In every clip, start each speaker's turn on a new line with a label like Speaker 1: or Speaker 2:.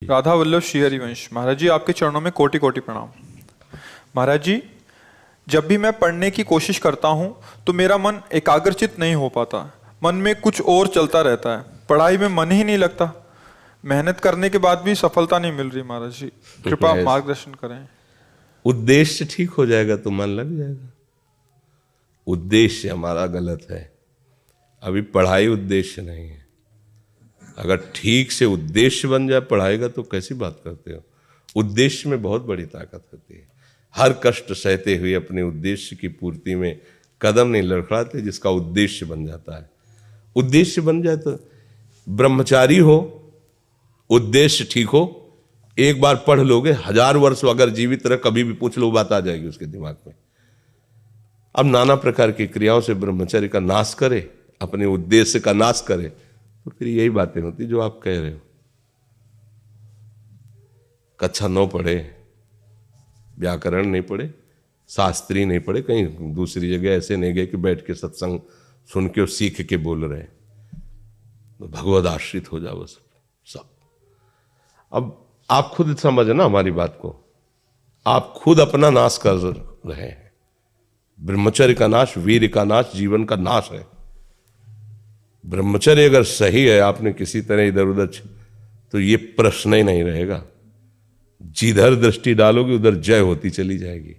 Speaker 1: राधा वल्लभ श्री हरिवंश। महाराज जी, आपके चरणों में कोटि कोटि प्रणाम। महाराज जी, जब भी मैं पढ़ने की कोशिश करता हूँ तो मेरा मन एकाग्रचित नहीं हो पाता, मन में कुछ और चलता रहता है, पढ़ाई में मन ही नहीं लगता। मेहनत करने के बाद भी सफलता नहीं मिल रही। महाराज जी, कृपा मार्गदर्शन करें।
Speaker 2: उद्देश्य ठीक हो जाएगा तो मन लग जाएगा। उद्देश्य हमारा गलत है, अभी पढ़ाई उद्देश्य नहीं है। अगर ठीक से उद्देश्य बन जाए पढ़ाई का तो कैसी बात करते हो। उद्देश्य में बहुत बड़ी ताकत होती है। हर कष्ट सहते हुए अपने उद्देश्य की पूर्ति में कदम नहीं लड़खड़ाते, जिसका उद्देश्य बन जाता है। उद्देश्य बन जाए तो ब्रह्मचारी हो, उद्देश्य ठीक हो, एक बार पढ़ लोगे, 1000 वर्ष अगर जीवित रह कभी भी पूछ लो बात आ जाएगी उसके दिमाग में। अब नाना प्रकार की क्रियाओं से ब्रह्मचर्य का नाश करे, अपने उद्देश्य का नाश करे, तो फिर यही बातें होती जो आप कह रहे हो। कक्षा 9 पढ़े, व्याकरण नहीं पढ़े, शास्त्री नहीं पढ़े, कहीं दूसरी जगह ऐसे नहीं गए कि बैठ के सत्संग सुन के और सीख के बोल रहे, तो भगवद आश्रित हो जाओ सब। अब आप खुद समझ ना हमारी बात को, आप खुद अपना नाश कर रहे हैं। ब्रह्मचर्य का नाश वीर का नाश, जीवन का नाश है। ब्रह्मचर्य अगर सही है, आपने किसी तरह इधर उधर, तो ये प्रश्न ही नहीं रहेगा। जिधर दृष्टि डालोगे उधर जय होती चली जाएगी।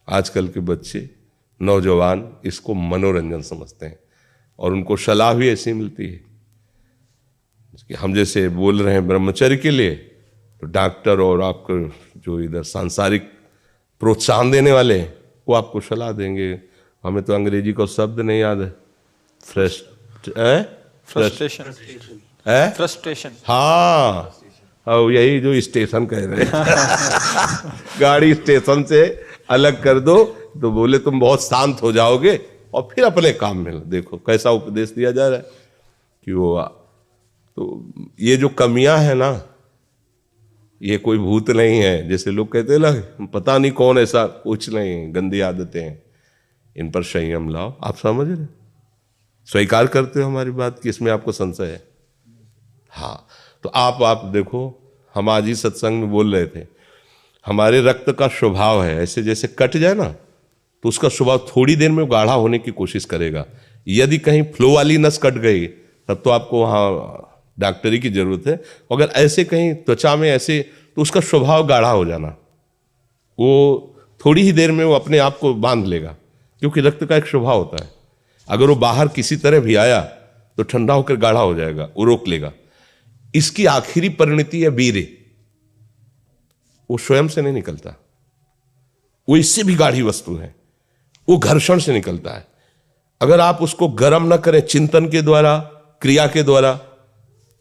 Speaker 2: आजकल के बच्चे नौजवान इसको मनोरंजन समझते हैं और उनको सलाह भी ऐसी मिलती है कि हम जैसे बोल रहे हैं ब्रह्मचर्य के लिए, तो डॉक्टर और आपको जो इधर सांसारिक प्रोत्साहन देने वाले हैं वो आपको सलाह देंगे। हमें तो अंग्रेजी का शब्द नहीं याद है,
Speaker 1: फ्रस्ट्रेशन।
Speaker 2: हाँ, यही जो स्टेशन कह रहे हैं गाड़ी स्टेशन से अलग कर दो तो बोले तुम बहुत शांत हो जाओगे और फिर अपने काम में। देखो कैसा उपदेश दिया जा रहा है कि वो, तो ये जो कमियां है ना, ये कोई भूत नहीं है जैसे लोग कहते हैं ना, पता नहीं कौन, ऐसा कुछ नहीं, गंदी आदतें हैं, इन पर संयम लाओ। आप समझ रहे, स्वीकार करते हो हमारी बात कि इसमें आपको संशय है? हाँ, तो आप देखो, हम आज ही सत्संग में बोल रहे थे, हमारे रक्त का स्वभाव है ऐसे, जैसे कट जाए ना तो उसका स्वभाव थोड़ी देर में गाढ़ा होने की कोशिश करेगा। यदि कहीं फ्लो वाली नस कट गई तब तो आपको वहाँ डॉक्टरी की जरूरत है। अगर ऐसे कहीं त्वचा में ऐसे, तो उसका स्वभाव गाढ़ा हो जाना, वो थोड़ी ही देर में वो अपने आप को बांध लेगा, क्योंकि रक्त का एक स्वभाव होता है। अगर वो बाहर किसी तरह भी आया तो ठंडा होकर गाढ़ा हो जाएगा, वो रोक लेगा। इसकी आखिरी परिणति है वीर्य, वो स्वयं से नहीं निकलता, वो इससे भी गाढ़ी वस्तु है, वो घर्षण से निकलता है। अगर आप उसको गर्म न करें चिंतन के द्वारा, क्रिया के द्वारा,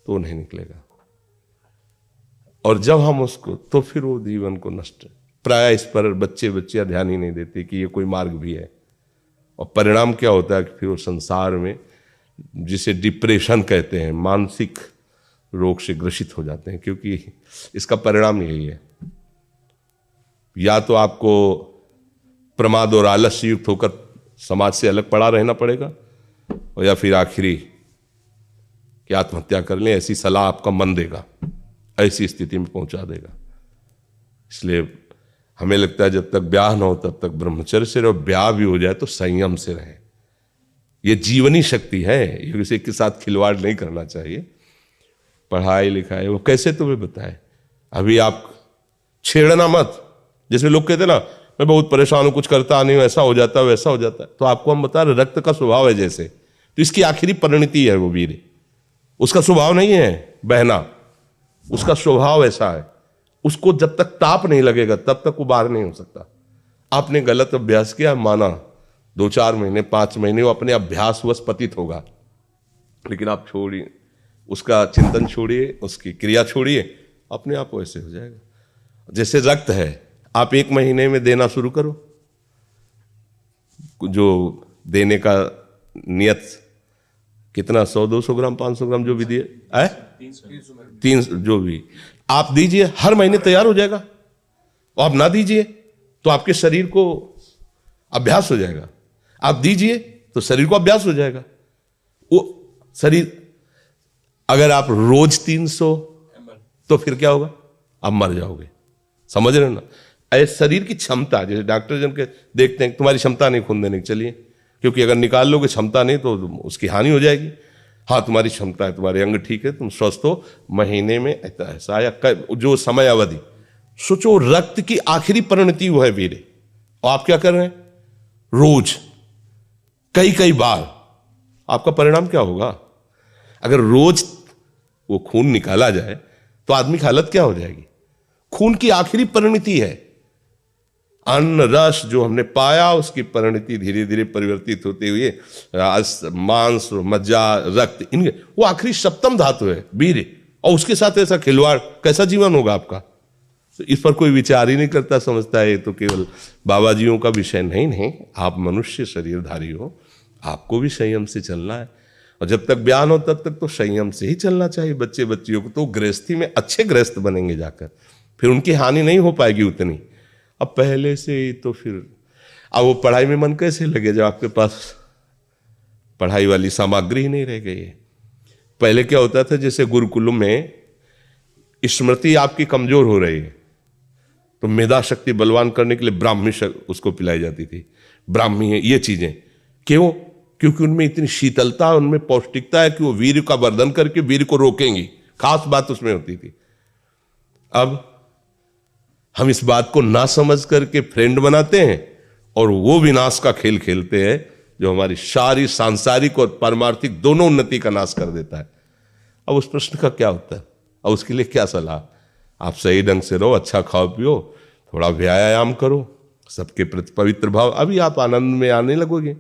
Speaker 2: तो नहीं निकलेगा। और जब हम उसको, तो फिर वो जीवन को नष्ट, प्राय इस पर बच्चे ध्यान ही नहीं देते कि ये कोई मार्ग भी है। और परिणाम क्या होता है कि फिर वो संसार में, जिसे डिप्रेशन कहते हैं, मानसिक रोग से ग्रसित हो जाते हैं, क्योंकि इसका परिणाम यही है। या तो आपको प्रमाद और आलस्य युक्त होकर समाज से अलग पड़ा रहना पड़ेगा, और या फिर आखिरी कि आत्महत्या कर लें, ऐसी सलाह आपका मन देगा, ऐसी स्थिति में पहुंचा देगा। इसलिए हमें लगता है जब तक ब्याह न हो तब तक ब्रह्मचर्य से रहो, ब्याह भी हो जाए तो संयम से रहे। ये जीवनी शक्ति है, ये किसी के साथ खिलवाड़ नहीं करना चाहिए। पढ़ाई लिखाई वो कैसे तुम्हें बताए, अभी आप छेड़ना मत। जैसे लोग कहते ना, मैं बहुत परेशान हूं, कुछ करता नहीं हूं, ऐसा हो जाता है वैसा हो जाता है, तो आपको हम बता रहे रक्त का स्वभाव है जैसे, तो इसकी आखिरी परिणति है वो वीर। उसका स्वभाव नहीं है बहना, उसका स्वभाव ऐसा है, उसको जब तक ताप नहीं लगेगा तब तक वो बाहर नहीं हो सकता। आपने गलत अभ्यास किया, माना 2-4 महीने 5 महीने वो अपने अभ्यासवश पतित होगा, लेकिन आप छोड़िए, उसका चिंतन छोड़िए, उसकी क्रिया छोड़िए, अपने आप वैसे हो जाएगा। जैसे रक्त है, आप 1 महीने में देना शुरू करो, जो देने का नियत कितना, 100-200 ग्राम 500 ग्राम जो भी दिए, 300 जो भी आप दीजिए, हर महीने तैयार हो जाएगा। और आप ना दीजिए तो आपके शरीर को अभ्यास हो जाएगा, आप दीजिए तो शरीर को अभ्यास हो जाएगा। वो शरीर, अगर आप रोज 300 तो फिर क्या होगा? आप मर जाओगे। समझ रहे हो ना? ऐसे शरीर की क्षमता, जैसे डॉक्टर जन के देखते हैं तुम्हारी क्षमता नहीं खून देने की, चलिए, क्योंकि अगर निकाल लोगे क्षमता नहीं तो उसकी हानि हो जाएगी। हाँ तुम्हारी क्षमता है, तुम्हारे अंग ठीक है, तुम स्वस्थ हो, महीने में ऐसा या जो समय अवधि सोचो, रक्त की आखिरी परिणति वो है वीर्य, और आप क्या कर रहे हैं? रोज कई कई बार। आपका परिणाम क्या होगा? अगर रोज वो खून निकाला जाए तो आदमी की हालत क्या हो जाएगी? खून की आखिरी परिणति है। अन्न रस जो हमने पाया उसकी परिणति धीरे धीरे परिवर्तित होते हुए मांस, मज्जा, रक्त, इनके वो आखिरी सप्तम धातु है वीर्य, और उसके साथ ऐसा खिलवाड़, कैसा जीवन होगा आपका? तो इस पर कोई विचार ही नहीं करता, समझता है ये तो केवल बाबा जियों का विषय। नहीं नहीं, आप मनुष्य शरीरधारी हो, आपको भी संयम से चलना है, और जब तक ज्ञान हो तब तक तो संयम से ही चलना चाहिए। बच्चे बच्चियों को तो गृहस्थी में अच्छे गृहस्थ बनेंगे जाकर, फिर उनकी हानि नहीं हो पाएगी उतनी। अब पहले से ही तो फिर अब वो पढ़ाई में मन कैसे लगे जब आपके पास पढ़ाई वाली सामग्री ही नहीं रह गई है? पहले क्या होता था, जैसे गुरुकुलों में स्मृति आपकी कमजोर हो रही है तो मेधा शक्ति बलवान करने के लिए ब्राह्मी उसको पिलाई जाती थी। ब्राह्मी है ये चीजें, क्यों? क्योंकि उनमें इतनी शीतलता, उनमें पौष्टिकता है कि वो वीर का वर्धन करके वीर को रोकेंगी। खास बात उसमें होती थी। अब हम इस बात को ना समझ करके फ्रेंड बनाते हैं और वो विनाश का खेल खेलते हैं जो हमारी सारी सांसारिक और पारमार्थिक दोनों उन्नति का नाश कर देता है। अब उस प्रश्न का क्या होता है? और उसके लिए क्या सलाह? आप सही ढंग से रहो, अच्छा खाओ पियो, थोड़ा व्यायाम करो, सबके प्रति पवित्र भाव, अभी आप आनंद में आने लगोगे।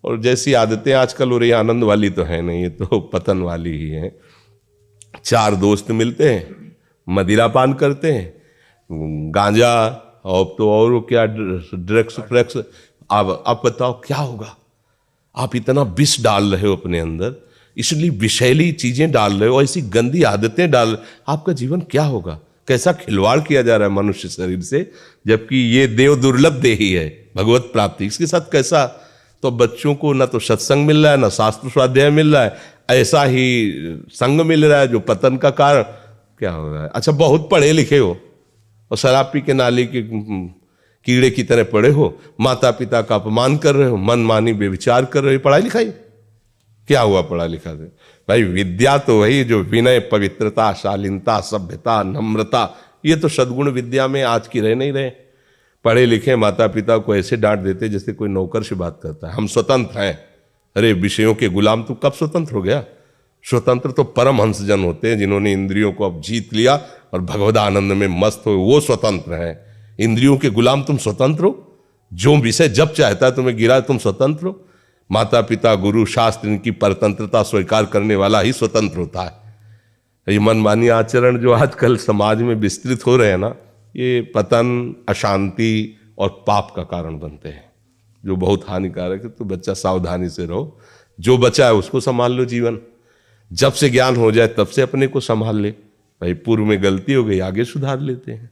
Speaker 2: और जैसी आदतें आजकल हो रही, आनंद वाली तो है नहीं, ये तो पतन वाली ही है। 4 दोस्त मिलते हैं, मदिरा पान करते हैं, गांजा और तो और क्या ड्रग्स फ्रग्स। आप बताओ क्या होगा? आप इतना विष डाल रहे हो अपने अंदर, इसलिए विषैली चीजें डाल रहे हो, ऐसी गंदी आदतें डाल, आपका जीवन क्या होगा? कैसा खिलवाड़ किया जा रहा है मनुष्य शरीर से, जबकि ये देव दुर्लभ देही है भगवत प्राप्ति, इसके साथ कैसा? तो बच्चों को ना तो सत्संग मिल रहा है, ना शास्त्र स्वाध्याय मिल रहा है, ऐसा ही संग मिल रहा है जो पतन का कारण क्या हो रहा है। अच्छा, बहुत पढ़े लिखे हो और शराब पी के नाली के कीड़े की तरह पड़े हो, माता पिता का अपमान कर रहे हो, मन मानी बेविचार कर रहे हो, पढ़ाई लिखाई क्या हुआ? पढ़ा लिखा से भाई विद्या तो वही जो विनय, पवित्रता, शालीनता, सभ्यता, नम्रता, ये तो सद्गुण विद्या में आज की रह नहीं रहे। पढ़े लिखे माता पिता को ऐसे डांट देते जैसे कोई नौकर से बात करता है, हम स्वतंत्र हैं। अरे विषयों के गुलाम तू कब स्वतंत्र हो गया? स्वतंत्र तो परमहंस जन होते हैं जिन्होंने इंद्रियों को अब जीत लिया और भगवद आनंद में मस्त हो, वो स्वतंत्र हैं। इंद्रियों के गुलाम तुम स्वतंत्र हो? जो विषय जब चाहता है तुम्हें गिरा, तुम स्वतंत्र हो? माता पिता, गुरु, शास्त्र, इनकी परतंत्रता स्वीकार करने वाला ही स्वतंत्र होता है। ये मनमानी आचरण जो आजकल समाज में विस्तृत हो रहे हैं ना, ये पतन, अशांति और पाप का कारण बनते हैं, जो बहुत हानिकारक है। तो बच्चा सावधानी से रहो, जो बचा है उसको संभाल लो। जीवन जब से ज्ञान हो जाए तब से अपने को संभाल ले। भाई पूर्व में गलती हो गई, आगे सुधार लेते हैं।